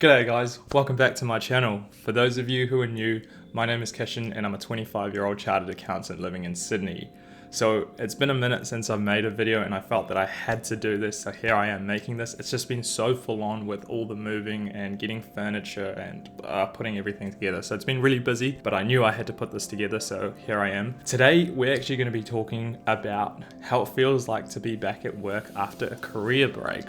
G'day guys, welcome back to my channel. For those of you who are new, my name is Kishan and I'm a 25-year-old chartered accountant living in Sydney. So it's been a minute since I've made a video and I felt that I had to do this, so here I am making this. It's just been so full on with all the moving and getting furniture and putting everything together. So it's been really busy, but I knew I had to put this together, so here I am. Today, we're actually going to be talking about how it feels like to be back at work after a career break.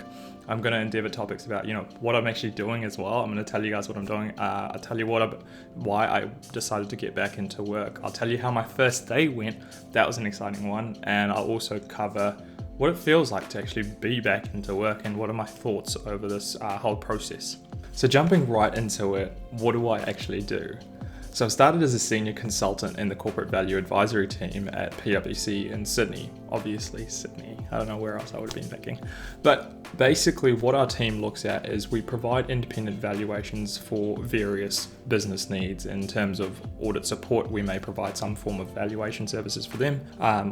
I'm going to endeavor topics about, what I'm actually doing as well. I'm going to tell you guys what I'm doing. I'll tell you why I decided to get back into work. I'll tell you how my first day went. That was an exciting one. And I'll also cover what it feels like to actually be back into work and what are my thoughts over this whole process. So jumping right into it, what do I actually do? So I started as a senior consultant in the corporate value advisory team at PwC in Sydney. Obviously Sydney, I don't know where else I would have been thinking. But basically what our team looks at is we provide independent valuations for various business needs. In terms of audit support, we may provide some form of valuation services for them,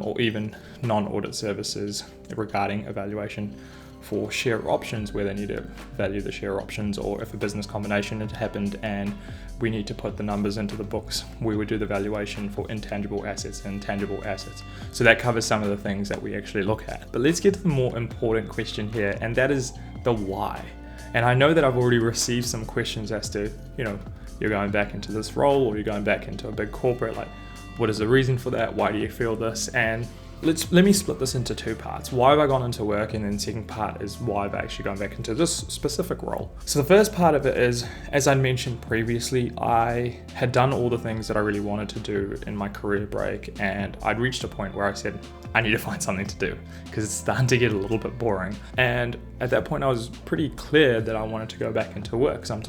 or even non-audit services regarding evaluation for share options where they need to value the share options, or if a business combination had happened and we need to put the numbers into the books, we would do the valuation for intangible assets and tangible assets. So that covers some of the things that we actually look at. But let's get to the more important question here, and that is the why. And I know that I've already received some questions as to, you're going back into this role or you're going back into a big corporate, like what is the reason for that? Why do you feel this? And let me split this into two parts. Why have I gone into work? And then the second part is why I've actually gone back into this specific role. So the first part of it is, as I mentioned previously, I had done all the things that I really wanted to do in my career break, and I'd reached a point where I said, I need to find something to do because it's starting to get a little bit boring. And at that point, I was pretty clear that I wanted to go back into work, some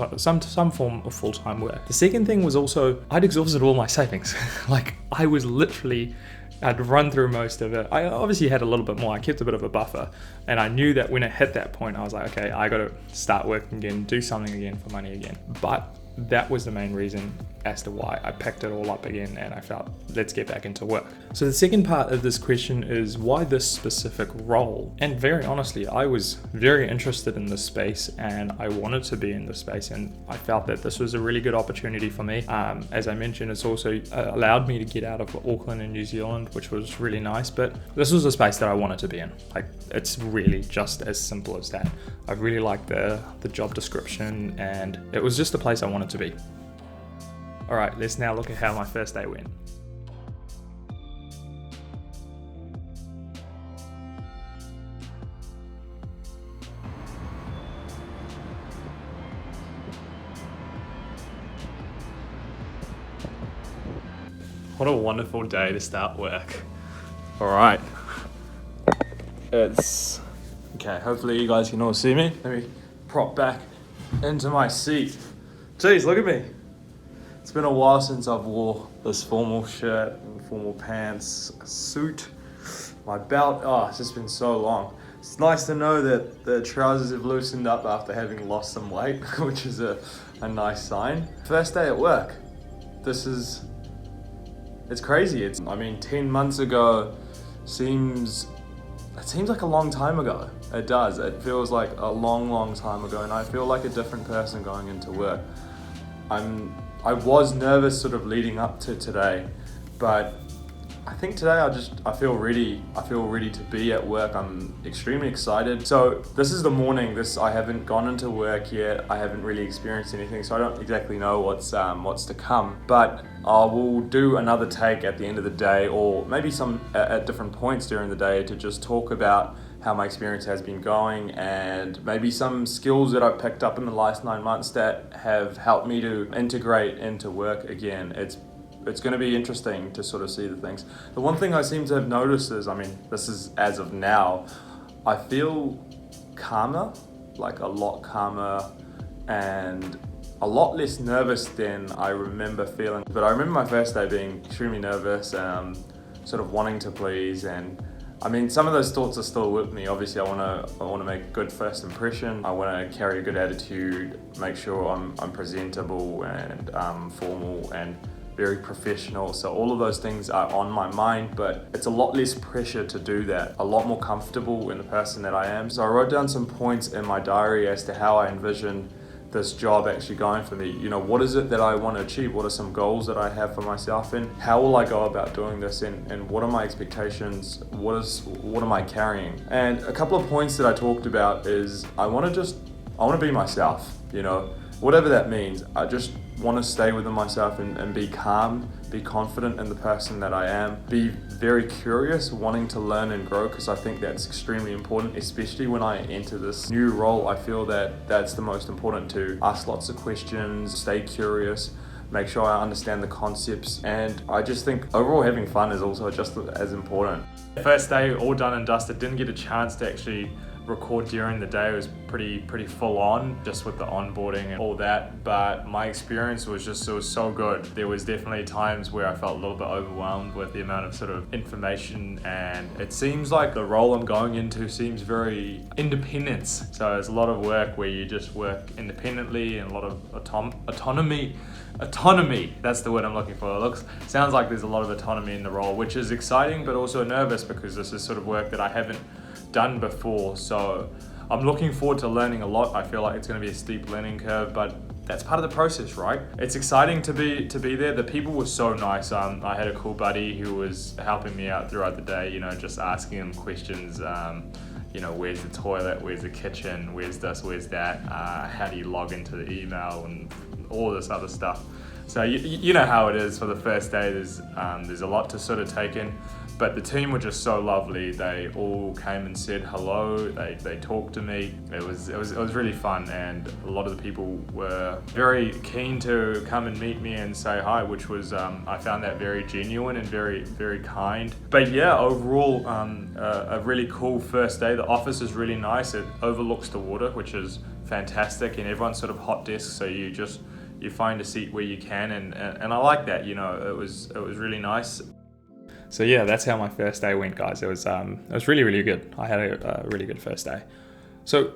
form of full-time work. The second thing was also, I'd exhausted all my savings. Like I was literally, I'd run through most of it. I obviously had a little bit more. I kept a bit of a buffer. And I knew that when it hit that point, I was like, okay, I got to start working again, do something again for money again. But that was the main reason as to why I picked it all up again and I felt, let's get back into work. So the second part of this question is why this specific role? And very honestly, I was very interested in this space and I wanted to be in this space, and I felt that this was a really good opportunity for me. As I mentioned, it's also allowed me to get out of Auckland and New Zealand, which was really nice, but this was a space that I wanted to be in. Like, it's really just as simple as that. I really liked the job description and it was just a place I wanted to be. All right, let's now look at how my first day went. What a wonderful day to start work. All right. Okay, hopefully you guys can all see me. Let me prop back into my seat. Jeez, look at me. It's been a while since I've wore this formal shirt and formal pants, a suit, my belt. Oh, it's just been so long. It's nice to know that the trousers have loosened up after having lost some weight, which is a nice sign. First day at work. It's crazy. 10 months ago seems like a long time ago. It does. It feels like a long time ago, and I feel like a different person going into work. I was nervous sort of leading up to today, but I think today I feel ready to be at work. I'm extremely excited. So this is the morning. I haven't gone into work yet. I haven't really experienced anything, so I don't exactly know what's to come. But I will do another take at the end of the day, or maybe some at different points during the day, to just talk about how my experience has been going and maybe some skills that I've picked up in the last 9 months that have helped me to integrate into work again. It's going to be interesting to sort of see the things. The one thing I seem to have noticed is, this is as of now, I feel calmer, like a lot calmer and a lot less nervous than I remember feeling. But I remember my first day being extremely nervous, sort of wanting to please, and some of those thoughts are still with me. Obviously, I want to make a good first impression. I want to carry a good attitude, make sure I'm presentable and formal and very professional. So all of those things are on my mind, but it's a lot less pressure to do that. A lot more comfortable in the person that I am. So I wrote down some points in my diary as to how I envision this job actually going for me? You know, what is it that I want to achieve? What are some goals that I have for myself, and how will I go about doing this, and what are my expectations? What am I carrying? And a couple of points that I talked about is I want to be myself, you know, whatever that means. I just want to stay within myself and be calm, be confident in the person that I am, be very curious, wanting to learn and grow, because I think that's extremely important, especially when I enter this new role. I feel that that's the most important, to ask lots of questions, stay curious, make sure I understand the concepts, and I just think overall having fun is also just as important. First day, all done and dusted. Didn't get a chance to actually record during the day. It was pretty full on, just with the onboarding and all that, but my experience was so good. There was definitely times where I felt a little bit overwhelmed with the amount of sort of information, and it seems like the role I'm going into seems very independence. So there's a lot of work where you just work independently, and a lot of autonomy, that's the word I'm looking for. Sounds like there's a lot of autonomy in the role, which is exciting, but also nervous, because this is sort of work that I haven't done before. So I'm looking forward to learning a lot. I feel like it's going to be a steep learning curve, but that's part of the process, right? It's exciting to be there. The people were so nice. I had a cool buddy who was helping me out throughout the day, you know, just asking him questions. You know, where's the toilet, where's the kitchen, where's this, where's that, how do you log into the email, and all this other stuff. So you know how it is for the first day. There's a lot to sort of take in, but the team were just so lovely. They all came and said hello. They talked to me. It was really fun, and a lot of the people were very keen to come and meet me and say hi, which was I found that very genuine and very kind. But yeah, overall a really cool first day. The office is really nice. It overlooks the water, which is fantastic, and everyone's sort of hot desk, so you find a seat where you can, and I like that, you know. It was really nice. So yeah, that's how my first day went, guys. It was really good. I had a really good first day. So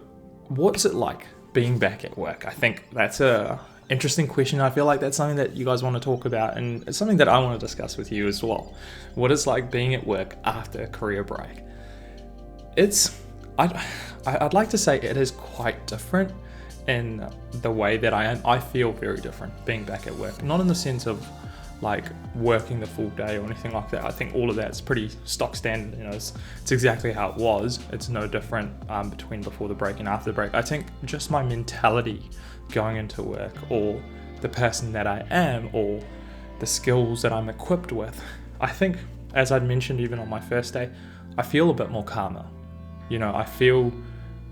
what's it like being back at work? I think that's a interesting question. I feel like that's something that you guys want to talk about, and it's something that I want to discuss with you as well. What it's like being at work after a career break. I'd like to say it is quite different in the way that I am. I feel very different being back at work, not in the sense of like working the full day or anything like that. I think all of that's pretty stock standard, you know. It's exactly how it was. It's no different between before the break and after the break. I think just my mentality going into work, or the person that I am, or the skills that I'm equipped with, I think, as I'd mentioned even on my first day, I feel a bit more calmer. You know, I feel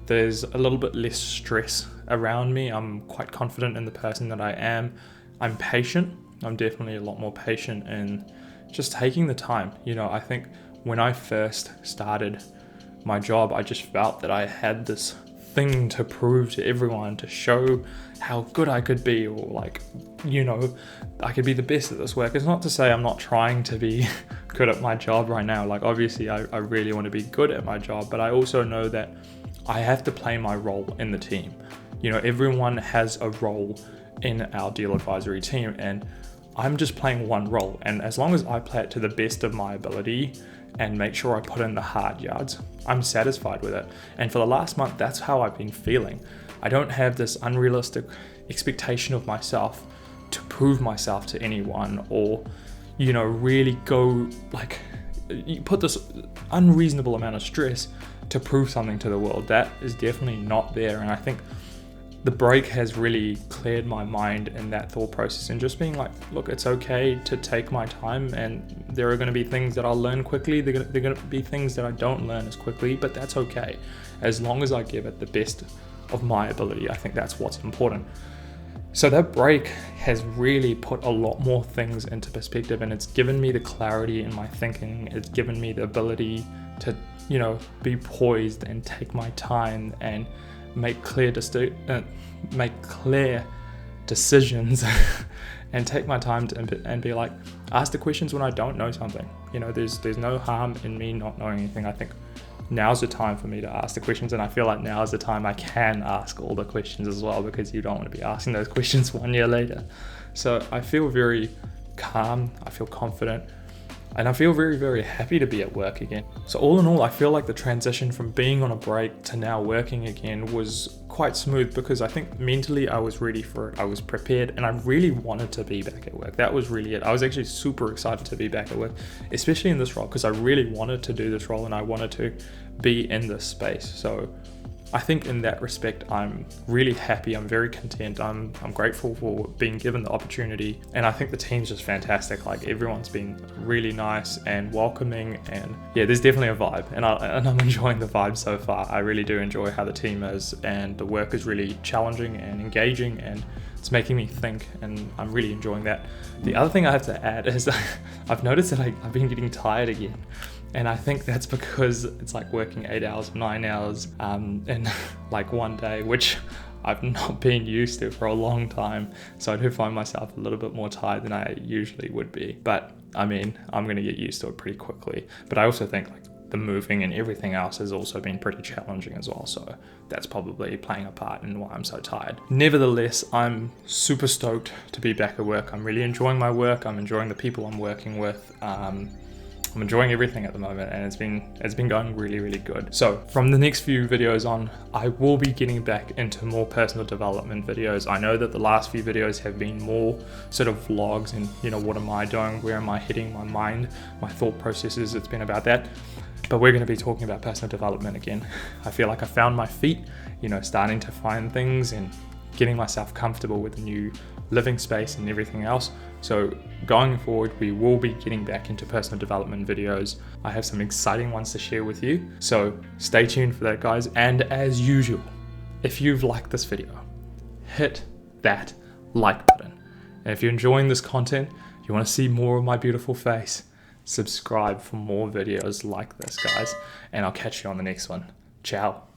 there's a little bit less stress around me. I'm quite confident in the person that I am. I'm patient. I'm definitely a lot more patient in just taking the time. You know, I think when I first started my job, I just felt that I had this thing to prove to everyone, to show how good I could be, or like, you know, I could be the best at this work. It's not to say I'm not trying to be good at my job right now. Like, obviously I really want to be good at my job, but I also know that I have to play my role in the team. You know, everyone has a role in our deal advisory team, and I'm just playing one role. And as long as I play it to the best of my ability and make sure I put in the hard yards, I'm satisfied with it. And for the last month, that's how I've been feeling. I don't have this unrealistic expectation of myself to prove myself to anyone, or, you know, really go like, you put this unreasonable amount of stress to prove something to the world. That is definitely not there. And I think the break has really cleared my mind in that thought process, and just being like, look, it's okay to take my time, and there are going to be things that I'll learn quickly. There are going to be things that I don't learn as quickly, but that's okay. As long as I give it the best of my ability, I think that's what's important. So that break has really put a lot more things into perspective, and it's given me the clarity in my thinking. It's given me the ability to, you know, be poised and take my time and make clear decisions and take my time and be like, ask the questions when I don't know something. You know, there's no harm in me not knowing anything. I think now's the time for me to ask the questions, and I feel like now is the time I can ask all the questions as well, because you don't want to be asking those questions 1 year later. So I feel very calm. I feel confident. And I feel very, very happy to be at work again. So all in all, I feel like the transition from being on a break to now working again was quite smooth, because I think mentally I was ready for it. I was prepared, and I really wanted to be back at work. That was really it. I was actually super excited to be back at work, especially in this role, because I really wanted to do this role and I wanted to be in this space. So I think in that respect, I'm really happy. I'm very content. I'm grateful for being given the opportunity. And I think the team's just fantastic. Like, everyone's been really nice and welcoming, and yeah, there's definitely a vibe, and I'm enjoying the vibe so far. I really do enjoy how the team is, and the work is really challenging and engaging, and it's making me think, and I'm really enjoying that. The other thing I have to add is I've noticed that I've been getting tired again. And I think that's because it's like working 8 hours, 9 hours in like one day, which I've not been used to for a long time. So I do find myself a little bit more tired than I usually would be. But I mean, I'm gonna get used to it pretty quickly. But I also think like the moving and everything else has also been pretty challenging as well. So that's probably playing a part in why I'm so tired. Nevertheless, I'm super stoked to be back at work. I'm really enjoying my work. I'm enjoying the people I'm working with. I'm enjoying everything at the moment, and it's been going really, really good. So from the next few videos on, I will be getting back into more personal development videos. I know that the last few videos have been more sort of vlogs and, you know, what am I doing? Where am I heading? My mind, my thought processes, it's been about that. But we're going to be talking about personal development again. I feel like I found my feet, you know, starting to find things and getting myself comfortable with the new living space and everything else. So going forward, we will be getting back into personal development videos. I have some exciting ones to share with you. So stay tuned for that, guys. And as usual, if you've liked this video, hit that like button. And if you're enjoying this content, you want to see more of my beautiful face, subscribe for more videos like this, guys. And I'll catch you on the next one. Ciao.